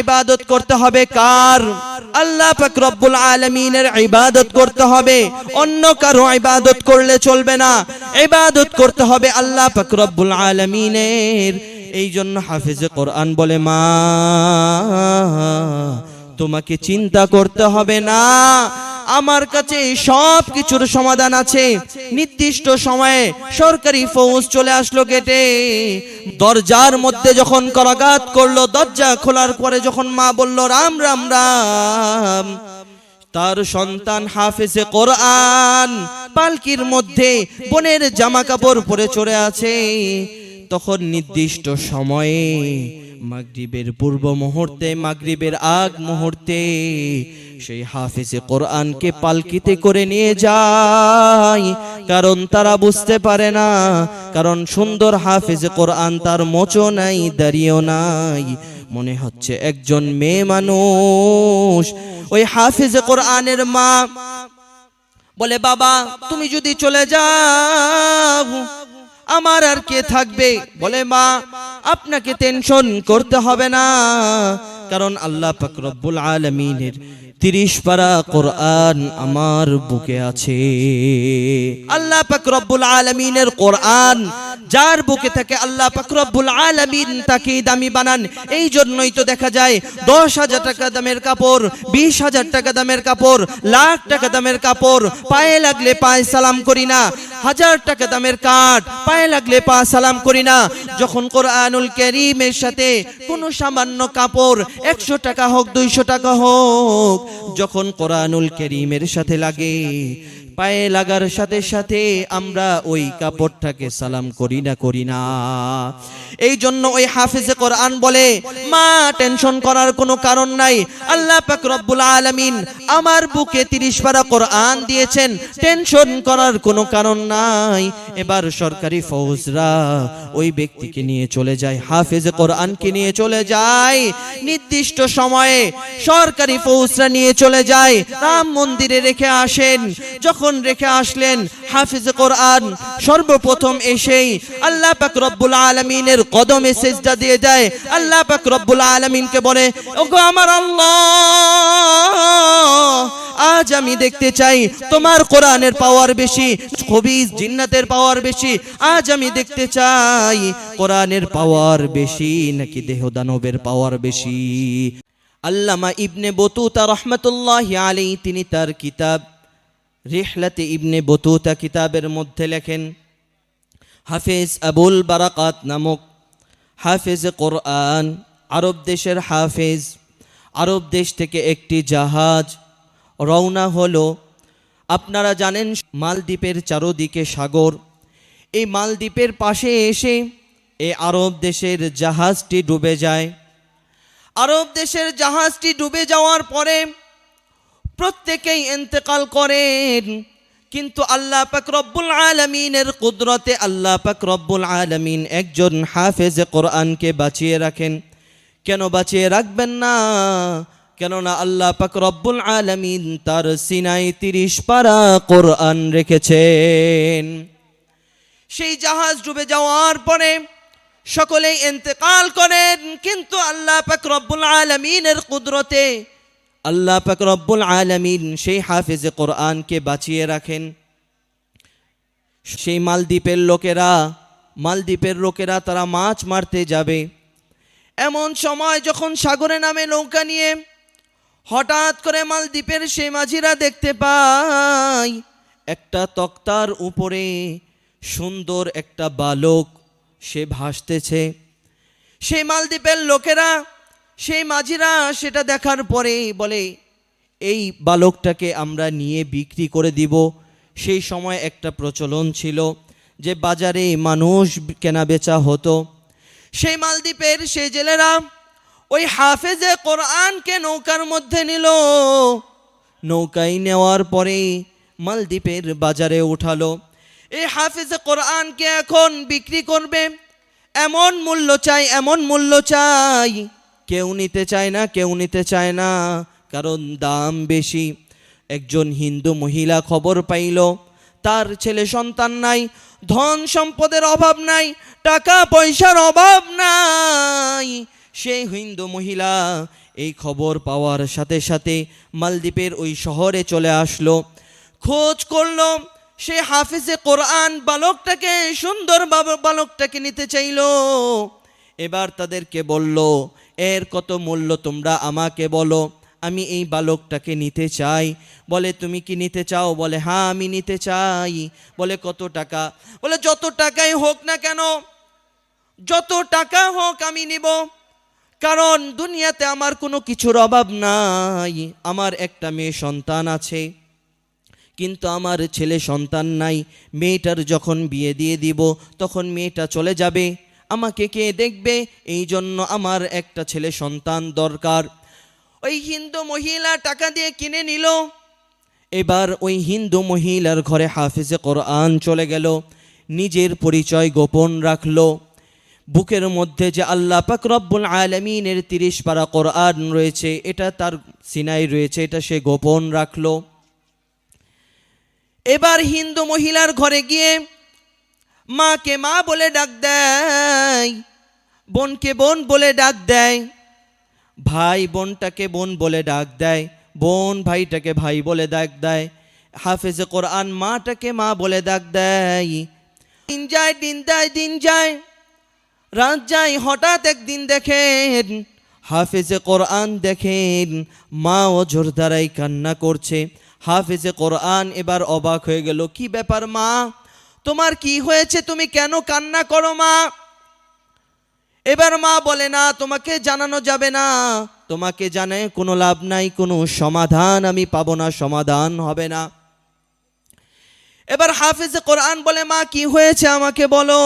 ইবাদত করতে হবে কার? আল্লাহ পাক রব্বুল আলামিনের ইবাদত করতে হবে, অন্য কারো ইবাদত করলে চলবে না। ইবাদত করতে হবে আল্লাহ পাক রব্বুল আলামিনের। এই জন্য হাফেজে কোরআন বলে, মা তোমাকে চিন্তা করতে হবে না, আমার কাছে সব কিছুর সমাধান আছে। নির্দিষ্ট সময়ে সরকারি ফৌজ চলে আসলো গেটে, দরজার মধ্যে যখন করাঘাত করলো, দরজা খোলার পরে যখন মা বলল রাম রাম রাম, তার সন্তান হাফেজে কোরআন পালকির মধ্যে বোনের জামা কাপড় পরে চড়ে আছে। তখন নির্দিষ্ট সময়ে মাগরিবের পূর্ব মুহূর্তে, মাগরিবের আগ মুহূর্তে সেই হাফেজে কোরআনকে পালকিতে করে নিয়ে যায়। কারণ তারা বুঝতে পারে না, কারণ সুন্দর হাফেজে কোরআন, তার মোচও নাই, দাড়িও নাই, মনে হচ্ছে একজন মেয়ে মানুষ। ওই হাফেজে কোরআনের মা বলে, বাবা তুমি যদি চলে যাও আমার আর কে থাকবে? বলে, মা আপনাকে টেনশন করতে হবে না, কারণ আল্লাহ পাক রব্বুল আলামিনের 30 পারা কোরআন আমার বুকে আছে। আল্লাহ পাক রব্বুল আলামিনের কোরআন যার বুকে থাকে আল্লাহ পাক রব্বুল আলামিন তাকে দামি বানান। এই জন্যই তো দেখা যায় 10,000 টাকা দামের কাপড়, 20,000 টাকা দামের কাপড়, লাখ টাকা দামের কাপড়, পায়ে লাগলে পায়ে সালাম করি না। 1000 টাকা দামের কাঠ, পায়ে লাগলে পা সালাম করি না। যখন কোরআনুল কারীমের সাথে কোনো সামান্য কাপড়, 100 টাকা হোক 200 টাকা হোক, যখন কোরআনুল কারীমের সাথে লাগে, পায়ে লাগার সাথে সাথে আমরা ওই কাপড়টাকে সালাম করি না। এই জন্য ওই হাফেজে কোরআন বলে, মা টেনশন করার কোনো কারণ নাই, আল্লাহ পাক রব্বুল আলামিন আমার বুকে 30 পারা কোরআন দিয়েছেন, টেনশন করার কোনো কারণ নাই। এবার সরকারি ফৌজরা ওই ব্যক্তিকে নিয়ে চলে যায়, হাফেজে কোরআনকে নিয়ে চলে যায়। নির্দিষ্ট সময়ে সরকারি ফৌজরা নিয়ে চলে যায়, রাম মন্দিরে রেখে আসেন। যখন রেখে আসলেন, হাফেজে কোরআন সর্বপ্রথম এসেই আল্লাহ পাক রব্বুল আলামিনের কদমে সিজদা দিয়ে দেয়। আল্লাহ পাক রব্বুল আলামিনকে বলে, ওগো আমার আল্লাহ, আজ আমি দেখতে চাই তোমার কোরআনের পাওয়ার বেশি, খবিজ জিন্নাতের পাওয়ার বেশি। আজ আমি দেখতে চাই কোরআনের পাওয়ার বেশি নাকি দেহদানবের পাওয়ার বেশি। আল্লামা ইবনে বতুতা রহমাতুল্লাহি আলাইহি তিনি তার কিতাব রিহলাতে ইবনে বতুতা কিতাবের মধ্যে লেখেন, হাফেজ আবুল বারাকাত নামক হাফেজ কোরআন, আরব দেশের হাফেজ, আরব দেশ থেকে একটি জাহাজ রওনা হলো। আপনারা জানেন মালদ্বীপের চারদিকে সাগর, এই মালদ্বীপের পাশে এসে এই আরব দেশের জাহাজটি ডুবে যায়। আরব দেশের জাহাজটি ডুবে যাওয়ার পরে প্রত্যেকেই ইন্তেকাল করেন, কিন্তু আল্লাহ পাক রব্বুল আলামিনের কুদরতে আল্লাহ পাক রব্বুল আলামিন একজন হাফেজে কোরআনকে বাঁচিয়ে রাখেন। কেন বাঁচিয়ে রাখবেন না? কেননা আল্লাহ পাক রব্বুল আলামিন তার সিনায় 30 পারা কোরআন রেখেছেন। সেই জাহাজ ডুবে যাওয়ার পরে সকলেই ইন্তেকাল করেন, কিন্তু আল্লাহ পাক রব্বুল আলামিনের কুদরতে আল্লাহ পাক রব্বুল আলামিন সেই হাফেজে কোরআনকে বাঁচিয়ে রাখেন। সেই মালদ্বীপের লোকেরা তারা মাছ মারতে যাবে। এমন সময় যখন সাগরে নামে নৌকা নিয়ে, হঠাৎ করে মালদ্বীপের সেই মাঝিরা দেখতে পায় একটা তক্তার উপরে সুন্দর একটা বালক সে ভাসতেছে। সেই মালদ্বীপের লোকেরা, সেই মাঝিরা সেটা দেখার পরে বলে, এই বালকটাকে আমরা নিয়ে বিক্রি করে দিব। সেই সময় একটা প্রচলন ছিল যে বাজারে মানুষ কেনা বেচা হতো। সেই মালদ্বীপের সেই জেলেরা ওই হাফেজে কোরআনকে নৌকার মধ্যে নিল। নৌকায় নেওয়ার পরে মালদ্বীপের বাজারে উঠালো। এই হাফেজে কোরআনকে এখন বিক্রি করবে, এমন মূল্য চাই, কেউ নিতে চায় না, কারণ দাম বেশি। একজন হিন্দু মহিলা খবর পাইল, তার ছেলে সন্তান নাই, ধন সম্পদের অভাব নাই, টাকা পয়সার অভাব নাই। সেই হিন্দু মহিলা এই খবর পাওয়ার সাথে সাথে মালদ্বীপের ওই শহরে চলে আসলো, খোঁজ করলো। সে হাফিজে কোরআন বালকটাকে, সুন্দর বালকটাকে নিতে চাইলো। এবার তাদেরকে বলল, এর কত মূল্য তোমরা আমাকে বলো, আমি এই বালকটাকে নিতে চাই। বলে তুমি কি নিতে চাও? বলে হ্যাঁ আমি নিতে চাই। বলে কত টাকা? বলে যত টাকাই হোক না কেন, যত টাকা হোক আমি নিব, কারণ দুনিয়াতে আমার কোনো কিছুর অভাব নাই। আমার একটা মেয়ে সন্তান আছে, কিন্তু আমার ছেলে সন্তান নাই। মেয়েটার যখন বিয়ে দিয়ে দিব তখন মেয়েটা চলে যাবে, আমাকে কে দেখবে? এই জন্য আমার একটা ছেলে সন্তান দরকার। ওই হিন্দু মহিলা টাকা দিয়ে কিনে নিল। এবার ওই হিন্দু মহিলার ঘরে হাফিজে কোরআন চলে গেল, নিজের পরিচয় গোপন রাখলো। বুকের মধ্যে যে আল্লাহ পাক রব্বুল আলামিনের 30 পারা কোরআন রয়েছে, এটা তার সিনায় রয়েছে, এটা সে গোপন রাখলো। এবার হিন্দু মহিলার ঘরে গিয়ে মাকে মা বলে ডাক দেয়, বোনকে বোন বলে ডাক দেয়, ভাই বোনটাকে বোন বলে ডাক দেয়, বোন ভাইটাকে ভাই বলে ডাক দেয়, হাফেজে কোরআন মাটাকে মা বলে ডাক দেয়। দিন যায়, দিন যায়, দিন যায়, রাত যায়। হঠাৎ একদিন দেখেন হাফেজে কোরআন, দেখেন মা ও জোরদারাই কান্না করছে। হাফেজে কোরআন এবার অবাক হয়ে গেল, কি ব্যাপার মা, তোমার কি হয়েছে, তুমি কেন কান্না করো মা? এবার মা বলে না, তোমাকে জানানো যাবে না, তোমাকে জানে কোনো লাভ নাই, কোনো সমাধান আমি পাবো না, সমাধান হবে না। এবার হাফেজে কোরআন বলে, মা কি হয়েছে আমাকে বলো।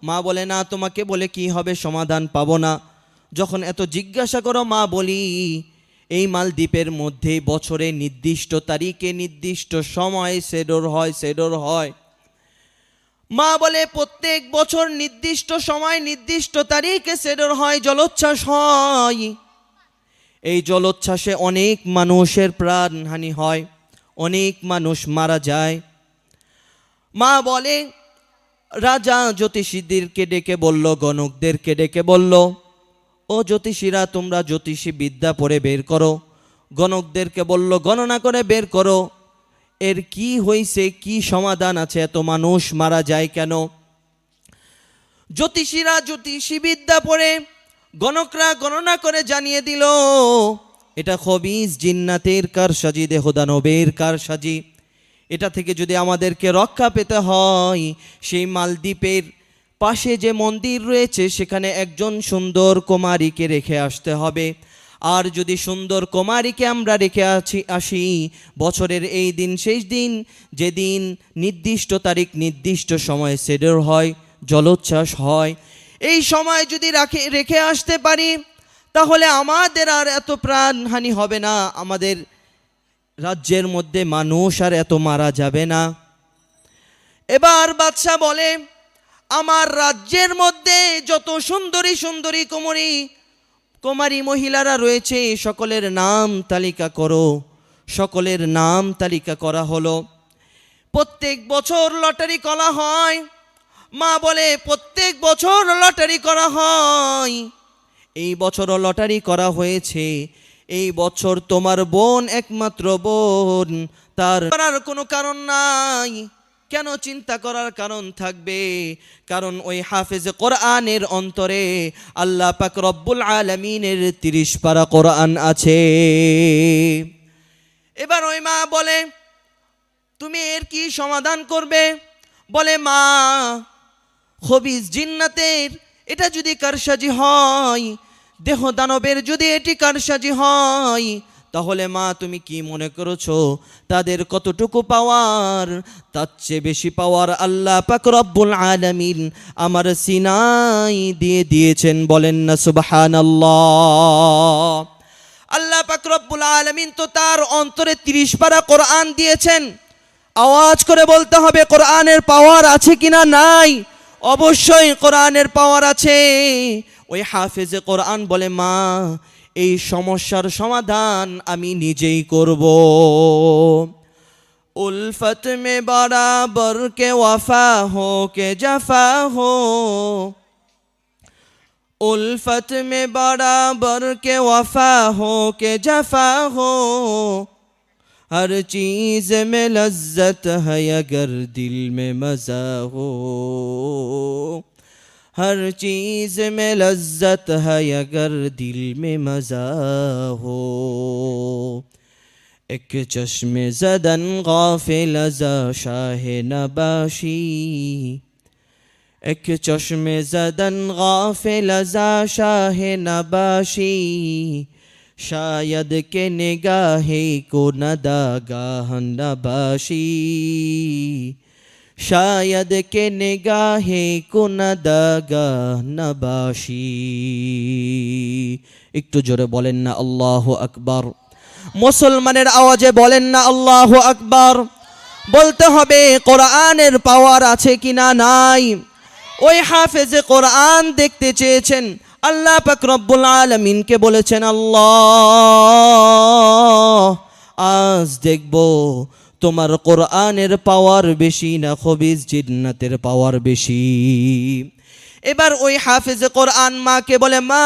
মা বলে না, তোমাকে বলে কি হবে, সমাধান পাবো না। যখন এত জিজ্ঞাসা করো মা বলি, এই মালদ্বীপের মধ্যে বছরে নির্দিষ্ট তারিখে নির্দিষ্ট সময় সেডর হয়, সেডর হয়। মা বলে প্রত্যেক বছর নির্দিষ্ট সময় নির্দিষ্ট তারিখে সেডর হয়, জলোচ্ছ্বাস হয়। এই জলোচ্ছ্বাসে অনেক মানুষের প্রাণহানি হয়, অনেক মানুষ মারা যায়। মা বলে, রাজা জ্যোতিষীদেরকে ডেকে বলল, গণকদেরকে ডেকে বলল, ও জ্যোতিষীরা তোমরা জ্যোতিষী বিদ্যা পড়ে বের করো। গণকদেরকে বলল, গণনা করে বের করো, এর কি হয়েছে, কি সমাধান আছে, এত মানুষ মারা যায় কেন? জ্যোতিষীরা জ্যোতিষী বিদ্যা পড়ে, গণকরা গণনা করে জানিয়ে দিল, এটা খবিজ জিন্নাতের কারসাজি, দেহদানবের কারসাজি। এটা থেকে যদি আমাদেরকে রক্ষা পেতে হয়, সেই মালদ্বীপের পাশে যে মন্দির রয়েছে সেখানে একজন সুন্দর কুমারীকে রেখে আসতে হবে। আর যদি সুন্দর কুমারীকে আমরা রেখে আসি, বছরের এই দিন শেষ দিন, যেদিন নির্দিষ্ট তারিখ নির্দিষ্ট সময়ে সেডর হয়, জলোচ্ছ্বাস হয়, এই সময় যদি রেখে আসতে পারি, তাহলে আমাদের আর এত প্রাণহানি হবে না, আমাদের রাজ্যের মধ্যে মানুষ আর এত মারা যাবে না। এবার বাদশা বলে, আমার রাজ্যের মধ্যে যত সুন্দরী সুন্দরী কুমারী মহিলারা রয়েছে সকলের নাম তালিকা করো। সকলের নাম তালিকা করা হলো। প্রত্যেক বছর লটারি করা হয়। মা বলে, প্রত্যেক বছর লটারি করা হয়, এই বছরও লটারি করা হয়েছে। এই বছর তোমার বোন, একমাত্র বোন, তার করার কোনো কারণ নাই। কেন চিন্তা করার কারণ থাকবে? কারণ ওই হাফেজে কোরআনের অন্তরে আল্লাহ পাক রব্বুল আলামিনের 30 পারা কোরআন আছে। এবার ওই মা বলে, তুমি এর কি সমাধান করবে? বলে, মা খবিজ জিন্নাতের এটা যদি কারসাজি হয়, দেহ দানবের যদি এটি কারসাজি হয়, তাহলে মা তুমি কি মনে করেছো তাদের কতটুকু পাওয়ার? তার চেয়ে বেশি পাওয়ার আল্লাহ পাক রব্বুল আলামিন আমার সিনাই দিয়ে দিয়েছেন। বলেন না সুবহানাল্লাহ। আল্লাহ পাক রব্বুল আলামিন তো তার অন্তরে 30 পারা কোরআন দিয়েছেন। আওয়াজ করে বলতে হবে, কোরআনের পাওয়ার আছে কিনা? নাই। অবশ্যই কোরআনের পাওয়ার আছে। ওই হাফেজে কোরআন বলে, মা এই সমস্যার সমাধান আমি নিজেই করব। উলফত মে বরাবর কে ওয়াফা হো কে জাফা হো, उल्फत में बराबर के वफा हो के जफा हो, हर चीज में लज्जत है अगर दिल में मजा हो, हर चीज में लज्जत है अगर दिल में मजा हो। एक चश्मे ज़दन गाफिल अज़ा शाह नबाशी, एक चश्मे ज़दन गाफिल अज़ा शाह नबाशी, शायद के निगाहे को नदागाह नबाशी, शायद के निगाहे को नदागाह नबाशी। একটু জোরে বলেন না আল্লাহু আকবার। মুসলমানের আওয়াজে বলেন না আল্লাহু আকবার। বলতে হবে কোরআনের পাওয়ার আছে কিনা নাই। ওই হাফেজে কোরআন দেখতে চেয়েছেন, আল্লাহ পাক রব্বুল আলামিনকে বলেছেন, আল্লাহ আজ দেখব তোমার কোরআনের পাওয়ার বেশি না খবিজ জিন্নাতের পাওয়ার বেশি। এবার ওই হাফেজে কোরআন মাকে বলে, মা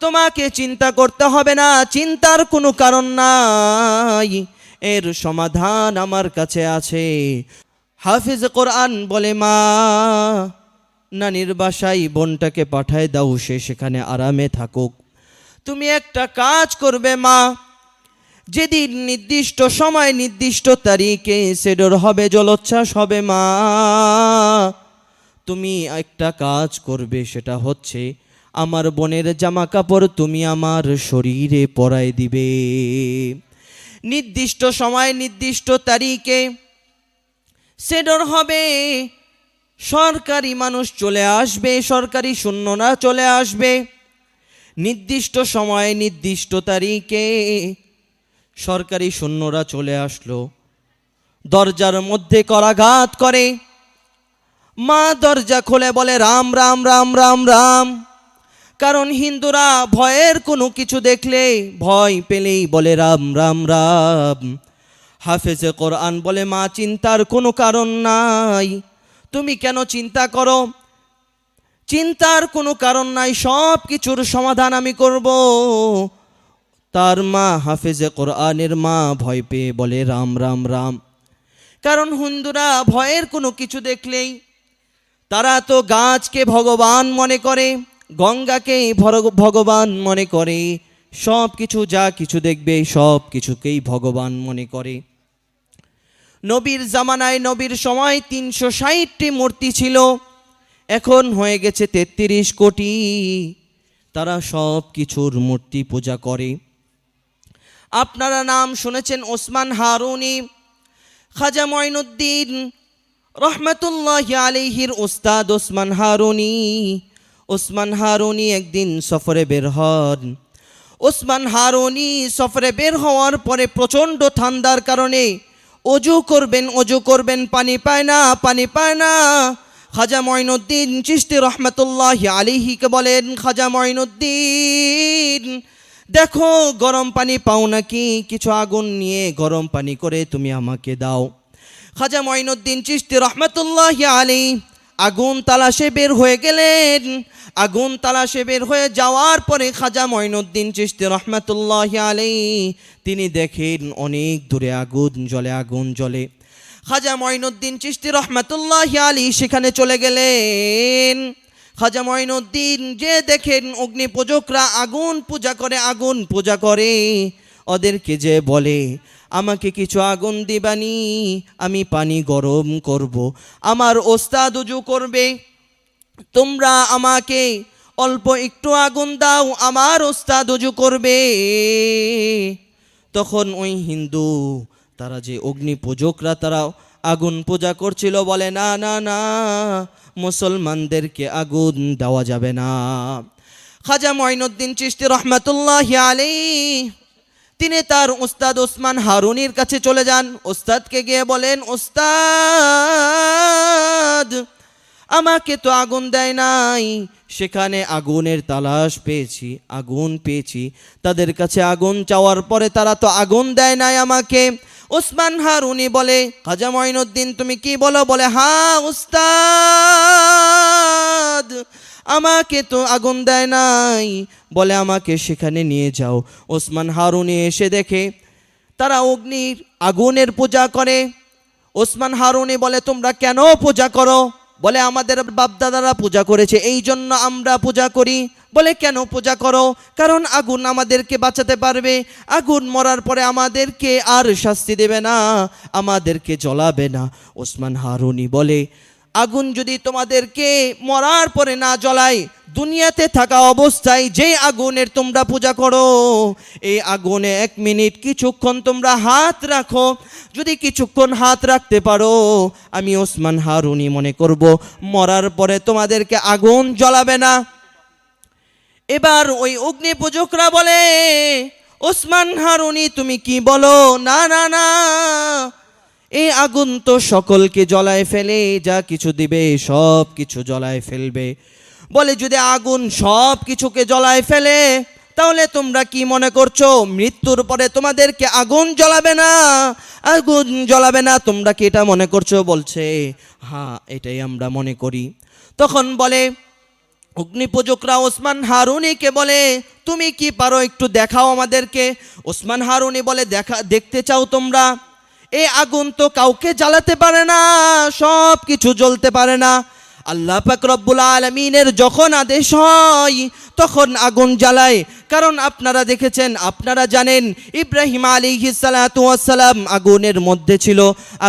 তোমাকে চিন্তা করতে হবে না, চিন্তার কোনো কারণ নাই, এর সমাধান আমার কাছে আছে। হাফেজ কোরআন বলে, মা নানির বাসায় বোনটাকে পাঠায় দাও, সে সেখানে আরামে থাকুক। তুমি একটা কাজ করবে মা, যেদিন নির্দিষ্ট সময় নির্দিষ্ট তারিখে সেডর হবে, জলোচ্ছ্বাস হবে, মা তুমি একটা কাজ করবে, সেটা হচ্ছে আমার বোনের জামা কাপড় তুমি আমার শরীরে পরায় দিবে। নির্দিষ্ট সময় নির্দিষ্ট তারিখে সেডর হবে, সরকারি মানুষ চলে আসবে, সরকারি সৈন্যরা চলে আসবে। নির্দিষ্ট সময় নির্দিষ্ট তারিখে সরকারি সৈন্যরা চলে আসলো, দরজার মধ্যে করাঘাত করে। মা দরজা খুলে বলে, রাম রাম রাম রাম রাম। কারণ হিন্দুরা ভয়ের কোনো কিছু দেখলে ভয় পেলেই বলে রাম রাম রাম। হাফেজে কোরআন বলে, মা চিন্তার কোনো কারণ নাই, তুমি কেন চিন্তা করো? চিন্তার কোনো কারণ নাই, সব কিছুর সমাধান আমি করব। তার মা হাফেজে কোরআনের মা ভয় পেয়ে বলে রাম রাম রাম। কারণ হিন্দুরা ভয়ের কোনো কিছু দেখলেই তারা তো গাছকে ভগবান মনে করে, গঙ্গাকে ভগবান মনে করে, সব কিছু যা কিছু দেখবে সব কিছুকেই ভগবান মনে করে। নবীর জামানায় নবীর সময় 360টি মূর্তি ছিল, এখন হয়ে গেছে 33 কোটি। তারা সব কিছুর মূর্তি পূজা করে। আপনারা নাম শুনেছেন ওসমান হারুনি, খাজা মঈনুদ্দিন রহমতুল্লাহি আলাইহির উস্তাদ ওসমান হারুনি। ওসমান হারুনি একদিন সফরে বের হন। ওসমান হারুনি সফরে বের হওয়ার পরে প্রচণ্ড ঠান্ডার কারণে অজু করবেন, পানি পায় না, পানি পায় না। খাজা মঈনুদ্দিন চিশতি রহমতুল্লাহি আলাইহিকে বলেন, খাজা মঈনুদ্দিন দেখো গরম পানি পাও নাকি, কিছু আগুন নিয়ে গরম পানি করে তুমি আমাকে দাও। খাজা মঈনুদ্দিন চিশতি রহমতুল্লাহি আলাইহি আগুন তালাশে বের হয়ে গেলেন। আগুন তালাশে বের হয়ে যাওয়ার পরে খাজা মঈনুদ্দিন চিশতি রহমতুল্লাহি আলাইহি তিনি দেখেন অনেক দূরে আগুন জ্বলে। খাজা মঈনুদ্দিন চিশতি রহমতুল্লাহি আলাইহি সেখানে চলে গেলেন। খাজা মঈনুদ্দিন যে দেখেন অগ্নি পূজকরা আগুন পূজা করে, ওদেরকে যে বলে, আমাকে কিছু আগুন দিবানি, আমি পানি গরম করব, আমার ওস্তাদ উজু করবে, তোমরা আমাকে অল্প একটু আগুন দাও, আমার ওস্তাদ উজু করবে। তখন ওই হিন্দু তারা যে অগ্নি পূজকরা তারা আগুন পূজা করছিল বলে, না না না, মুসলমানদেরকে আগুন দেওয়া যাবে না। খাজা মঈনুদ্দিন চিশতি রহমতুল্লাহি আলাইহি তিনি তার উস্তাদ ওসমান হারুনির কাছে চলে যান। ওস্তাদকে গিয়ে বলেন, ওস্তাদ আমাকে তো আগুন দেয় নাই, সেখানে আগুনের তালাশ পেয়েছি, আগুন পেয়েছি, তাদের কাছে আগুন চাওয়ার পরে তারা তো আগুন দেয় নাই আমাকে। ওসমান হারুনি বলে, খাজা মঈনুদ্দিন তুমি কি বলো? বলে, হ্যাঁ উস্তাদ আমাকে তো আগুন দেয় নাই, বলে আমাকে সেখানে নিয়ে যাও। ওসমান হারুনি এসে দেখে তারা অগ্নির আগুনের পূজা করে। ওসমান হারুনি বলে, তোমরা কেন পূজা করো? বলে, আমাদের বাপদাদারা পূজা করেছে, এই জন্য আমরা পূজা করি। বলে, কেন পূজা করো? কারণ আগুন আমাদেরকে বাঁচাতে পারবে, আগুন মরার পরে আমাদেরকে আর শাস্তি দেবে না, আমাদেরকে জ্বলাবে না। ওসমান হারুনি বলে, আগুন যদি তোমাদেরকে মরার পরে না জ্বলায়, দুনিয়াতে থাকা অবস্থায় যে আগুনের তোমরা পূজা করো, এই আগুনে 1 মিনিট কিছুক্ষণ তোমরা হাত রাখো, যদি কিছুক্ষণ হাত রাখতে পারো, আমি ওসমান হারুনি মনে করব মরার পরে তোমাদেরকে আগুন জ্বলাবে না। এবার ওই অগ্নি পূজকরা বলে, ওসমান হারুনি তুমি কি বলো? না না না, এই আগুন তো সকলকে জ্বলায় ফেলে, যা কিছু দিবে সব কিছু জ্বলায় ফেলবে। বলে, যদি আগুন সব কিছুকে জ্বলায় ফেলে, তাহলে তোমরা কি মনে করছো মৃত্যুর পরে তোমাদেরকে আগুন জ্বলাবে না? আগুন জ্বলাবে না, তোমরা কি এটা মনে করছো? বলছে, হ্যাঁ এটাই আমরা মনে করি। তখন বলে অগ্নিপূজকরা ওসমান হারুনিকে বলে, তুমি কি পারো একটু দেখাও আমাদেরকে। ওসমান হারুনি বলে, দেখতে চাও তোমরা? এই আগুন তো কাউকে জ্বালাতে পারে না, সব কিছু জ্বলতে পারে না। আল্লাহ পাক রব্বুল আলামিনের যখন আদেশ হয় তখন আগুন জ্বালায়। কারণ আপনারা দেখেছেন, আপনারা জানেন, ইব্রাহিম আলাইহিস সালাতু ওয়াস সালাম আগুনের মধ্যে ছিল,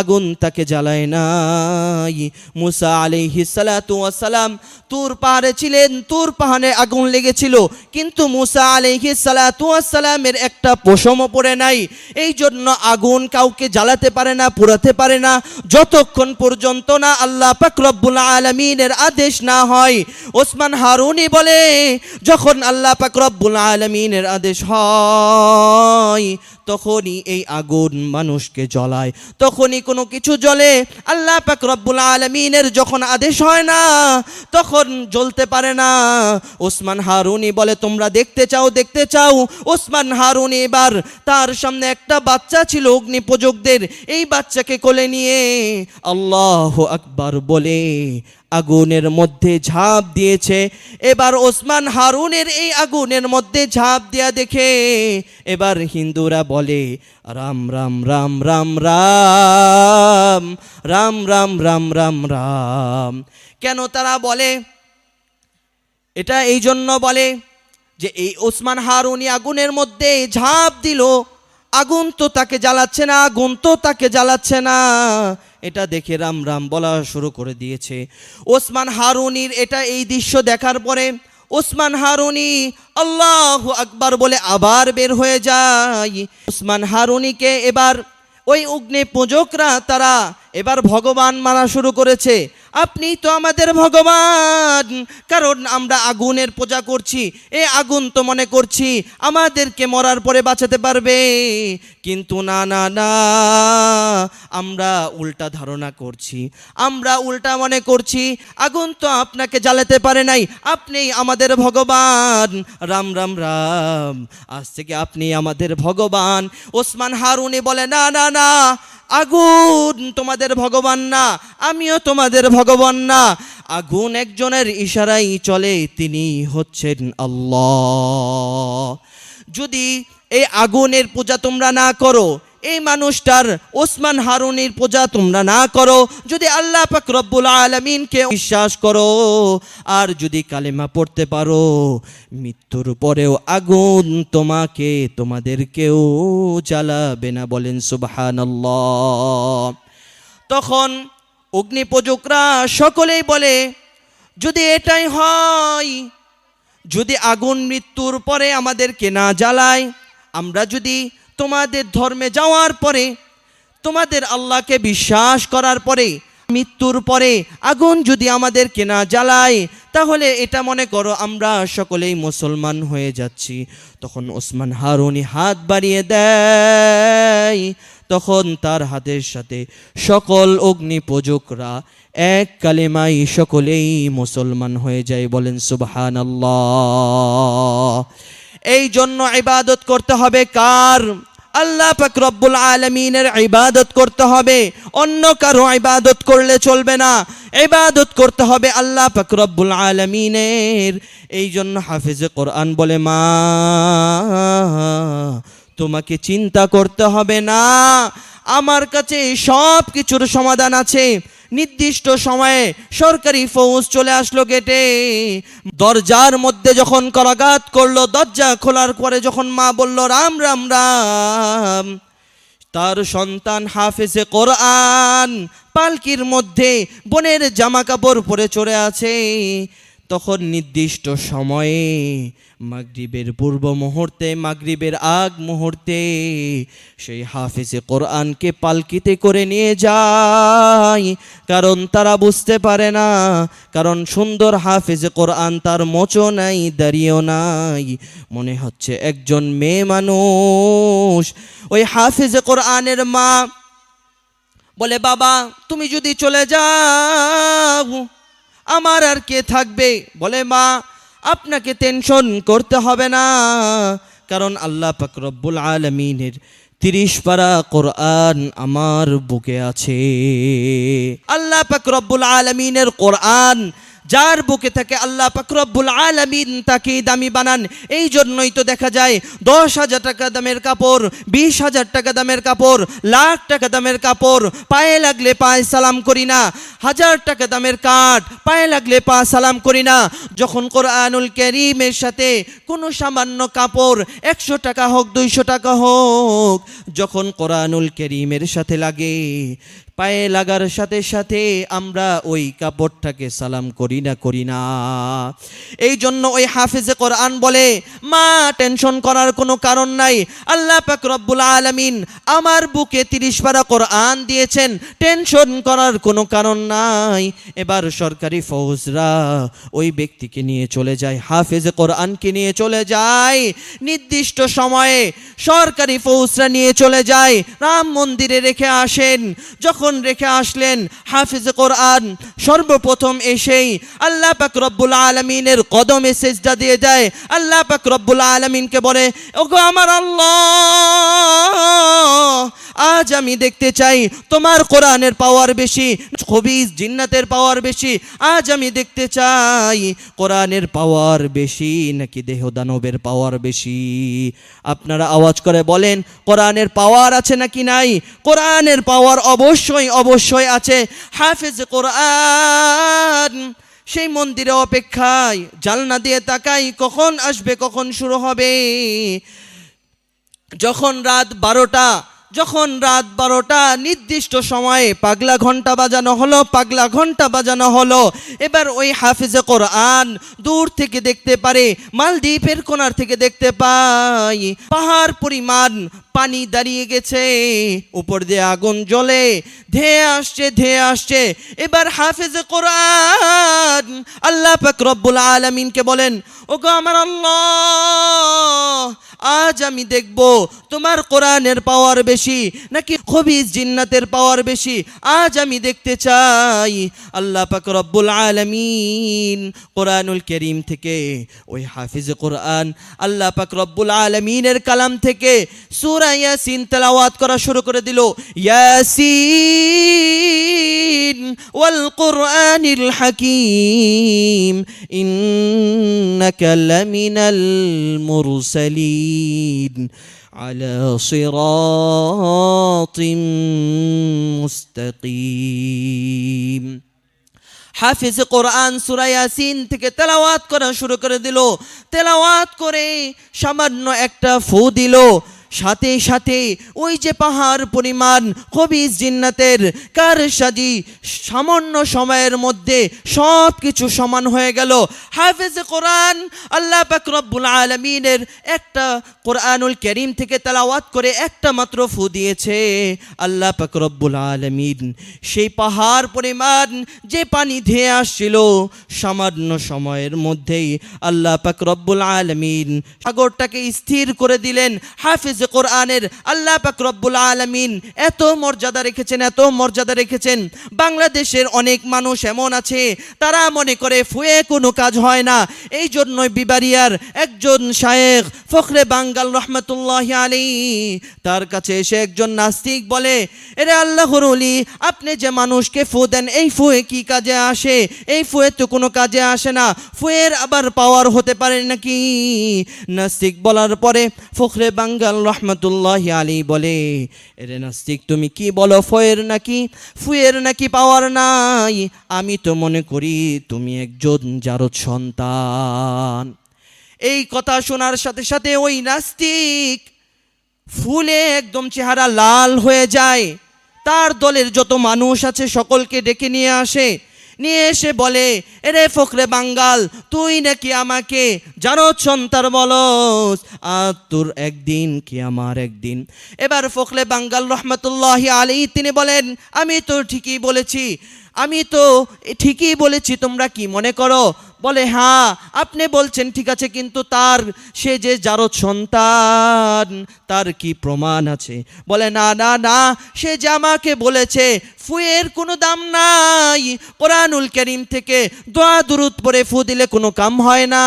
আগুন তাকে জ্বালায় নাই। মুসা আলাইহিস সালাতু ওয়াস সালাম তুর পাহাড়ে ছিলেন, তুর পাহাড়ে আগুন লেগেছিল, কিন্তু মুসা আলাইহিস সালাতু ওয়াস সালামের একটা পশমও পড়ে নাই। এই জন্য আগুন কাউকে জ্বালাতে পারে না, পোড়াতে পারে না, যতক্ষণ পর্যন্ত না আল্লাহ পাক রব্বুল আলামিনের আদেশ না হয়। ওসমান হারুনি বলে, যখন আল্লাহ পাক রব্বুল আলামিনের আদেশ হয় তখনই এই আগুন মানুষকে জ্বলায়, তখনই কোনো কিছু জ্বলে। আল্লাহ পাক রব্বুল আলামিনের যখন আদেশ হয় না তখন জ্বলতে পারে না। ওসমান হারুনি বলে, তোমরা দেখতে চাও? দেখতে চাও? ওসমান হারুনি এবার তার সামনে একটা বাচ্চা ছিল অগ্নি পূজকদের, এই বাচ্চাকে কোলে নিয়ে আল্লাহু আকবার বলে আগুনের মধ্যে ঝাঁপ দিয়েছে। এবার ওসমান হারুনের এই আগুনের মধ্যে ঝাঁপ দেয়া দেখে এবার হিন্দুরা বলে, রাম রাম রাম রাম রাম রাম রাম রাম রাম রাম। কেন তারা বলে এটা? এই জন্য বলে যে এই ওসমান হারুনি আগুনের মধ্যে ঝাঁপ দিল, আগুন তো তাকে জ্বালাচ্ছে না, আগুন তো তাকে জ্বালাচ্ছে না, এটা দেখে রাম রাম বলা শুরু করে দিয়েছে। ওসমান হারুনির এটা এই দৃশ্য দেখার পরে ওসমান হারুনি আল্লাহু আকবার বলে আবার বের হয়ে যায়। ওসমান হারুনিকে এবার ওই অগ্নি পূজকরা তারা এবার ভগবান মানা শুরু করেছে। আপনি তো আমাদের ভগবান, কারণ আমরা আগুনের পূজা করছি, এই আগুন তো মনে করছি আমাদেরকে মরার পরে বাঁচাতে পারবে, কিন্তু না না না, আমরা উল্টা ধারণা করছি, আমরা উল্টা মনে করছি আগুন তো আপনাকে জ্বালাতে পারে নাই, আপনি আমাদের ভগবান। রাম রাম রাম, আজ থেকে আপনি আমাদের ভগবান। ওসমান হারুনি বলে, না না না, আগুন তোমাদের ভগবান না, আমিও তোমাদের ভগবান না। আগুন একজনের ইশারায় চলে, তিনি হচ্ছেন আল্লাহ। যদি এই আগুনের পূজা তোমরা না করো, এই মানুষটার ওসমান হারুনির পূজা তোমরা না করো, যদি আল্লাহ পাক রব্বুল আলামিনকে বিশ্বাস করো, আর যদি কালেমা পড়তে পারো, মৃত্যুর পরেও আগুন তোমাদেরকেও জ্বালাবে না। বলেন সুবহানাল্লাহ। তখন অগ্নিপূজকরা সকলেই বলে, যদি এটাই হয়, যদি আগুন মৃত্যুর পরে আমাদেরকে না জ্বালায়, আমরা যদি তোমাদের ধর্মে যাওয়ার পরে, তোমাদের আল্লাহকে বিশ্বাস করার পরে, মৃত্যুর পরে আগুন যদি আমাদেরকে না জ্বালায়, তাহলে এটা মনে করো আমরা সকলেই মুসলমান হয়ে যাচ্ছি। তখন ওসমান হারুনি হাত বাড়িয়ে দেয়, তখন তার হাতের সাথে সকল অগ্নি পূজকরা এক কালেমায় সকলেই মুসলমান হয়ে যায়। বলেন সুবহানাল্লাহ। এই জন্য ইবাদত করতে হবে কার? আল্লাহ পাক রব্বুল আলামিনের ইবাদত করতে হবে, অন্য কারো ইবাদত করলে চলবে না। ইবাদত করতে হবে আল্লাহ পাক রব্বুল আলামিনের। এই জন্য হাফেজে কোরআন বলে, মা তোমাকে চিন্তা করতে হবে না, আমার কাছে সব কিছুর সমাধান আছে। নির্দিষ্ট সময়ে সরকারি ফৌজ চলে আসলো গেটে। দরজার মধ্যে যখন করাঘাত করলো, দরজা খোলার পরে যখন মা বলল রাম রাম রাম, তার সন্তান হাফেজে কোরআন পালকির মধ্যে বোনের জামা কাপড় পরে চড়ে আছে। তখন নির্দিষ্ট সময়ে মাগরিবের পূর্ব মুহূর্তে, মাগরিবের আগ মুহূর্তে সেই হাফেজে কোরআনকে পালকিতে করে নিয়ে যায়। কারণ তারা বুঝতে পারে না, কারণ সুন্দর হাফেজে কোরআন, তার মোচও নাই, দাড়িও নাই, মনে হচ্ছে একজন মেয়ে মানুষ। ওই হাফেজে কোরআনের মা বলে, বাবা তুমি যদি চলে যাও আমার আর কে থাকবে? বলে, মা আপনাকে টেনশন করতে হবে না, কারণ আল্লাহ পাক রব্বুল আলামিনের 30 পারা কোরআন আমার বুকে আছে। আল্লাহ পাক রব্বুল আলামিনের কোরআন যার বুকে থাকে আল্লাহ পাক রব্বুল আলামিন তাকে দামি বানান। এই জন্যই তো দেখা যায় 10,000 টাকা দামের কাপড়, 20,000 টাকা দামের কাপড়, লাখ টাকা দামের কাপড়, পায়ে লাগলে পায়ে সালাম করি না। 1000 টাকা দামের কাঠ, পায়ে লাগলে পা সালাম করি না। যখন কোরআনুল কারীমের সাথে কোনো সামান্য কাপড়, 100 টাকা হোক 200 টাকা হোক, যখন কোরআনুল কারীমের সাথে লাগে, পায়ে লাগার সাথে সাথে আমরা ওই কাপড়টাকে সালাম করি না। এই জন্য ওই হাফেজে কোরআন বলে, মা টেনশন করার কোনো কারণ নাই, আল্লাহ পাক রব্বুল আলামিন আমার বুকে 30 পারা কোরআন দিয়েছেন, টেনশন করার কোনো কারণ নাই। এবার সরকারি ফৌজরা ওই ব্যক্তিকে নিয়ে চলে যায়, হাফেজে কোরআনকে নিয়ে চলে যায়। নির্দিষ্ট সময়ে সরকারি ফৌজরা নিয়ে চলে যায়, রাম মন্দিরে রেখে আসেন। যখন রেখে আসলেন, হাফেজে কোরআন সর্বপ্রথম এসেই আল্লাহ পাক রব্বুল আলামিনের কদমে সিজদা দিয়ে দেয়। আল্লাহ পাক রব্বুল আলামিনকে বলে, ওগো আমার আল্লাহ, আজ আমি দেখতে চাই তোমার কোরআনের পাওয়ার বেশি, খবিস জিন্নাতের পাওয়ার বেশি। আজ আমি দেখতে চাই কোরআনের পাওয়ার বেশি নাকি দেহ দানবের পাওয়ার বেশি। আপনারা আওয়াজ করে বলেন, কোরআনের পাওয়ার আছে নাকি নাই? কোরআনের পাওয়ার অবশ্যই অবশ্যই আছে। হাফেজ কোরআন সেই মন্দিরে অপেক্ষায়, জানলা দিয়ে তাকাই কখন আসবে, কখন শুরু হবে। যখন রাত 12টা নির্দিষ্ট সময়ে পাগলা ঘন্টা বাজানো হলো। এবার ওই হাফেজে কোরআন দূর থেকে দেখতে পারে, মালদ্বীপের কোণার থেকে দেখতে পাই পাহাড় পরিমাণ পানি দাঁড়িয়ে গেছে, উপর দিয়ে আগুন জ্বলে ধেয়ে আসছে। এবার হাফেজে কোরআন আল্লাহ পাক রব্বুল আলামিনকে বলেন, ওগো আমার আল্লাহ, আজ আমি দেখব তোমার কোরআনের পাওয়ার বেশি নাকি খবিস জিন্নাতের পাওয়ার বেশি। আজ আমি দেখতে চাই। আল্লাহ পাক রব্বুল আলামিন কোরআনুল কারীম থেকে ওই হাফেজে কোরআন আল্লাহ পাক রব্বুল আলামিনের কালাম থেকে সূরা ইয়াসিন তেলাওয়াত করা শুরু করে দিল। ইয়াসিন ওয়াল কুরআনিল হাকীম ইন্নাকা লামিনাল মুরসালিন على صراط مستقيم। হাফেজ কোরআন সূরা ইয়াসিন থেকে তেলাওয়াত করা শুরু করে দিল। তেলাওয়াত করে সামান্য একটা ফু দিল, সাথে সাথে ওই যে পাহাড় পরিমাণ খবিস জিন্নাতের কারসাজি সামান্য সময়ের মধ্যে সব কিছু সমান হয়ে গেল। হাফেজ কোরআন আল্লাহ পাক রব্বুল আলামিনের একটা কোরআনুল কারীম থেকে তেলাওয়াত করে একটা মাত্র ফু দিয়েছে। আল্লাহ পাক রব্বুল আলামিন সেই পাহাড় পরিমাণ যে পানি ধেয়ে আসছিল, সামান্য সময়ের মধ্যেই আল্লাহ পাক রব্বুল আলামিন সাগরটাকে স্থির করে দিলেন। হাফেজ হিফজে কোরআনের আল্লাহ পাক রব্বুল আলামিন এত মর্যাদা রেখেছেন। বাংলাদেশের অনেক মানুষ এমন আছে তারা মনে করে ফুয়ে কোনো কাজ হয় না। এই জন্যই বিবারিয়ার একজন শায়েখ ফখরে বাঙ্গাল রহমতুল্লাহি আলাইহি তার কাছে এসে একজন নাস্তিক বলে, এরে আল্লাহর ওলি, আপনি যে মানুষকে ফু দেন, এই ফুয়ে কি কাজে আসে? এই ফুয়ে তো কোনো কাজে আসে না, ফুয়ের আবার পাওয়ার হতে পারে নাকি? নাস্তিক বলার পরে ফখরে বাঙ্গাল রহমতুল্লাহি আলাইহি বলে, এরে নাস্তিক, তুমি কি বলো? ফুয়ের নাকি পাওয়ার নাই? আমি তো মনে করি তুমি একজন জারদ সন্তান। এই কথা শোনার সাথে সাথে ওই নাস্তিক ফুলে একদম চেহারা লাল হয়ে যায়। তার দলের যত মানুষ আছে সকলকে ডেকে নিয়ে এসে বলে, এরে ফখরে বাঙ্গাল, তুই নাকি আমাকে জারদ সন্তান বলস, আর তোর একদিন কি আমার একদিন। এবার ফখরে বাঙ্গাল রহমতুল্লাহি আলাইহি তিনি বলেন, আমি তো ঠিকই বলেছি, তোমরা কি মনে করো? বলে, হ্যাঁ আপনি বলছেন ঠিক আছে, কিন্তু সে যে জারদ সন্তান তার কি প্রমাণ আছে? বলে, না, সে যে আমাকে বলেছে ফুয়ের কোনো দাম নাই, কোরআনুল কারীম থেকে দোয়া দুরূদ পড়ে ফু দিলে কোনো কাম হয় না,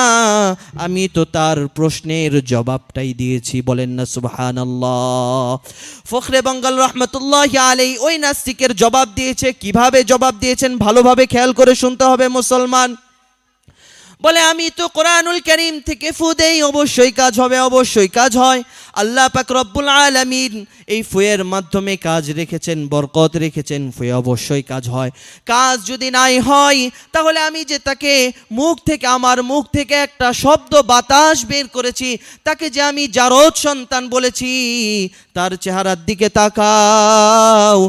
আমি তো তার প্রশ্নের জবাবটাই দিয়েছি। বলেন না সুবহানাল্লাহ। ফখরে বাঙ্গাল রহমতুল্লাহি আলাইহি ওই নাস্তিকের জবাব দিয়েছে। কিভাবে জবাব দিয়েছেন ভালোভাবে খেয়াল করে শুনতে হবে মুসলমান। বলে, আমি তো কোরআনুল কারীম থেকে ফু দেই, অবশ্যই কাজ হয়। আল্লাহ পাক রব্বুল আলামিন এই ফুয়ের মাধ্যমে কাজ রেখেছেন, বরকত রেখেছেন, ফুয়ে অবশ্যই কাজ হয়। কাজ যদি নাই হয় তাহলে আমি যে তাকে আমার মুখ থেকে একটা শব্দ বাতাস বের করেছি, তাকে যে আমি জারদ সন্তান বলেছি, তার চেহারার দিকে তাকাও,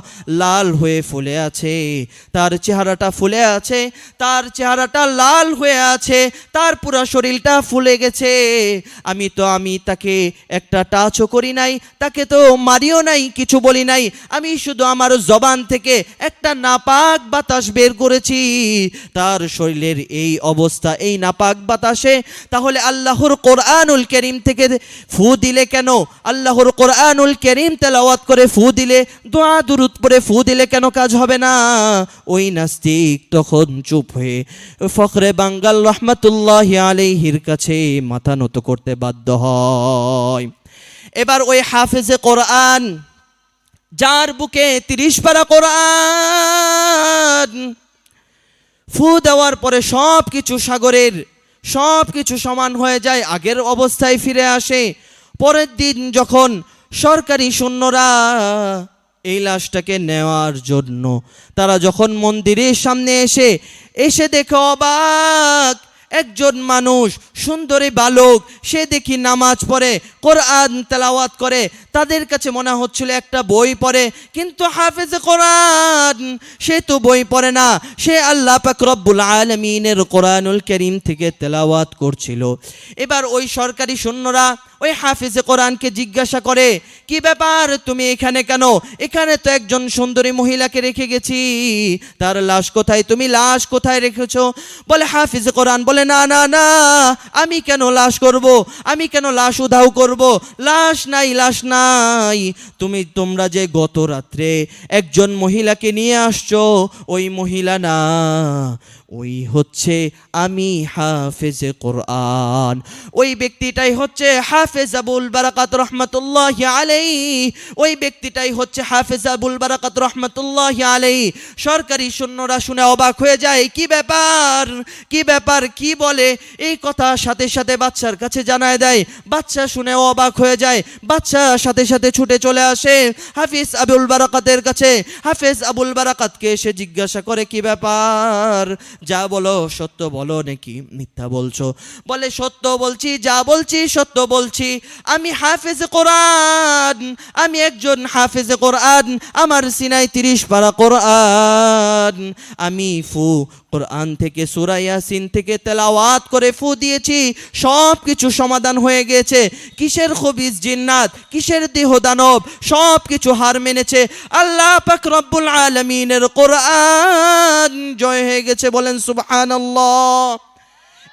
লাল হয়ে ফুলে আছে, তার চেহারাটা ফুলে আছে, তার চেহারাটা লাল হয়ে আছে, তার পুরো শরীরটা ফুলে গেছে। আমি তাকে একটা টাচও করি নাই, তাকে তো মারিও নাই, কিছু বলি নাই, আমি শুধু আমার জবান থেকে একটা নাপাক বাতাস বের করেছি। তার শরীরের এই অবস্থা, এই নাপাক বাতাসে তাহলে আল্লাহর কোরআনুল কারীম থেকে ফু দিলে কেন? আল্লাহর কোরআনুল কারীম তেলাওয়াত করে ফু দিলে, দোয়া দুরূদ পড়ে ফু দিলে কেন কাজ হবে না? ওই নাস্তিক তখন চুপ হয়ে ফখরে বাঙ্গাল রহমতুল্লাহি আলাইহির কাছে মাথা নত করতে বাধ্য হয়। এবার ওই হাফেজে কোরআন, যার বুকে 30 পারা কোরআন, ফু দেওয়ার পরে সব কিছু সমান হয়ে যায়, আগের অবস্থায় ফিরে আসে। পরের দিন যখন সরকারি সৈন্যরা এই লাশটাকে নেওয়ার জন্য তারা যখন মন্দিরের সামনে এসে দেখে অবাক, একজন মানুষ, সুন্দরী বালক, সে দেখি নামাজ পড়ে, কোরআন তেলাওয়াত করে। তাদের কাছে মনে হচ্ছিল একটা বই পড়ে, কিন্তু হাফেজে কোরআন, সে তো বই পড়ে না, সে আল্লাহ পাক রব্বুল আলামিনের কোরআনুল কারীম থেকে তেলাওয়াত করছিল। এবার ওই সরকারি সৈন্যরা ওই হাফেজে কোরআনকে জিজ্ঞাসা করে, কি ব্যাপার, তুমি এখানে কেন? এখানে তো একজন সুন্দরী মহিলাকে রেখে গেছি, তার লাশ কোথায়? তুমি লাশ কোথায় রেখেছো? বলে হাফেজে কোরআন বলে, না, আমি কেন লাশ করব? আমি কেন লাশ উধাও করব? লাশ নাই। তোমরা যে গত রাত্রে একজন মহিলাকে নিয়ে আসছো, ওই মহিলা না, ওই হচ্ছে আমি হাফেজে কোরআন। ওই ব্যক্তিটাই হচ্ছে হাফেজ আবুল বারাকাত রহমতুল্লাহি আলাইহি, ওই ব্যক্তিটাই হচ্ছে হাফেজ আবুল বারাকাত রহমতুল্লাহি আলাইহি। সরকারি সৈন্যরা শুনে অবাক হয়ে যায়, কি ব্যাপার, কি বলে? এই কথা সাথে সাথে বাচ্চার কাছে জানায় দেয়। বাচ্চা শুনে অবাক হয়ে যায়, বাচ্চা সাথে সাথে ছুটে চলে আসে হাফেজ আবুল বারাকাতের কাছে। হাফেজ আবুল বারাকাতকে এসে জিজ্ঞাসা করে, কি ব্যাপার, যা বলো সত্য বলো নাকি মিথ্যা বলছো? বলে, সত্য বলছি, যা বলছি সত্য বলছি। আমি হাফেজে কোরআন, আমি একজন হাফেজে কোরআন, আমার সিনায় 30 পারা কোরআন। আমি কোরআন থেকে সূরা ইয়াসিন থেকে তেলাওয়াত করে ফু দিয়েছি, সব কিছু সমাধান হয়ে গেছে। কিসের খবিস জিন্নাত, কিসের দেহ দানব, সব কিছু হার মেনেছে। আল্লাহ পাক রব্বুল আলামিনের কোরআন জয় হয়ে গেছে। বলেন সুবহানাল্লাহ।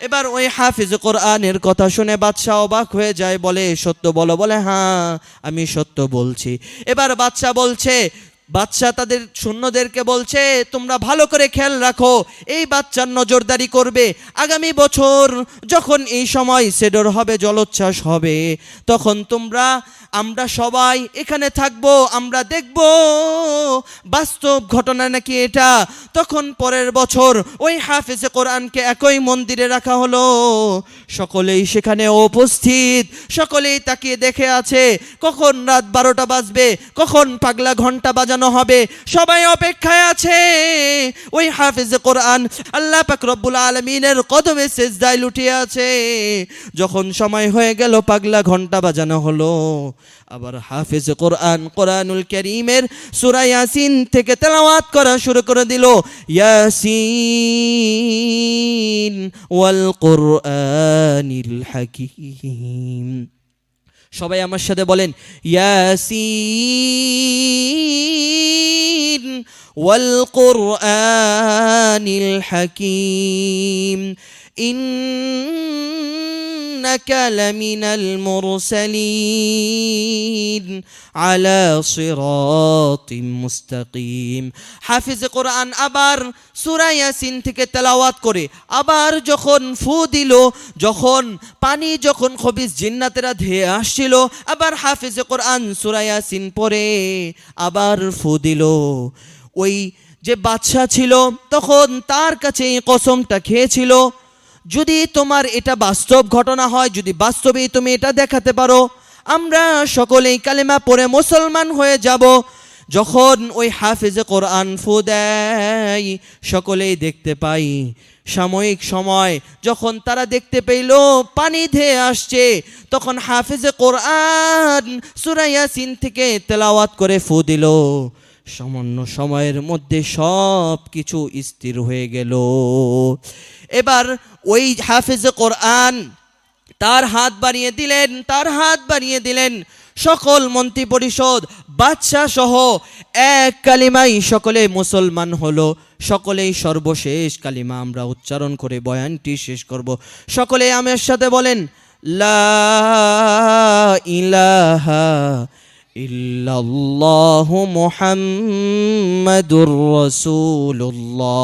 এবার ওই হাফিজ কোরআনের কথা শুনে বাদশা অবাক হয়ে যায়, বলে সত্য বলো? বলে হ্যাঁ আমি সত্য বলছি। এবার বাদশা তাদের সৈন্যদেরকে বলছে, তোমরা ভালো করে খেয়াল রাখো, এই বাচ্চার নজরদারি করবে। আগামী বছর যখন এই সময় সেডর হবে, জলোচ্ছ্বাস হবে, তখন আমরা সবাই এখানে থাকবো, আমরা দেখব বাস্তব ঘটনা নাকি এটা। তখন পরের বছর ওই হাফেজে কোরআনকে একই মন্দিরে রাখা হলো। সকলেই সেখানে উপস্থিত, সকলেই তাকিয়ে দেখে আছে কখন রাত 12টা বাজবে, কখন পাগলা ঘন্টা বাজানো হবে। সবাই অপেক্ষায় আছে ওই হাফেজে কোরআন আল্লাহ পাক রব্বুল আলামিনের কদমে সেজদায় লুটিয়ে আছে। যখন সময় হয়ে গেল, পাগলা ঘন্টা বাজানো হলো, আবার হাফেজ কোরআনুল কারীমের সূরা ইয়াসিন থেকে তেলাওয়াত করা শুরু করে দিল। ইয়াসিন ওয়াল কুরআনিল হাকীম। সবাই আমার সাথে বলেন ইয়াসিন ওয়াল কুরআনিল হাকীম ইন্নাকা লামিনাল মুরসালিন আলা সিরাতিম মুস্তাকিম। হাফিজ কোরআন আবার সূরা ইয়াসিন থেকে তেলাওয়াত করে আবার যখন ফু দিল, যখন খবিস জিন্নাতেরা ধেয়ে আসছিল, আবার হাফিজ কোরআন সূরা ইয়াসিন পড়ে আবার ফু দিল। ওই যে বাদশা ছিল তখন তার কাছে এই কসমটা খেয়েছিল, যদি তোমার এটা বাস্তব ঘটনা হয়, যদি বাস্তবেই তুমি এটা দেখাতে পারো, আমরা সকলেই কালেমা পড়ে মুসলমান হয়ে যাব। যখন ওই হাফেজে কোরআন ফু দেয়, সকলেই দেখতে পাই সাময়িক সময় যখন তারা দেখতে পেল পানি ধেয়ে আসছে, তখন হাফেজে কোরআন সূরা ইয়াসিন থেকে তেলাওয়াত করে ফু দিল। সামান্য সময়ের মধ্যে সব কিছু স্থির হয়ে গেল। এবার ওই হাফেজে কোরআন তার হাত বাড়িয়ে দিলেন, সকল মন্ত্রী পরিষদ বাদশাহ সহ এক কালিমাই সকলে মুসলমান হলো। সকলেই সর্বশেষ কালিমা আমরা উচ্চারণ করে বয়ানটি শেষ করব। সকলে আমার সাথে বলেন লা ইলাহা ইল্লাল্লাহু মুহাম্মাদুর রাসূলুল্লাহ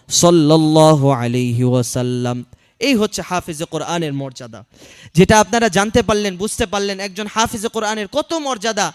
সাল্লাল্লাহু আলাইহি ওয়াসাল্লাম। এই হচ্ছে হাফেজে কোরআনের মর্যাদা, যেটা আপনারা জানতে পারলেন, বুঝতে পারলেন একজন হাফেজে কোরআনের কত মর্যাদা।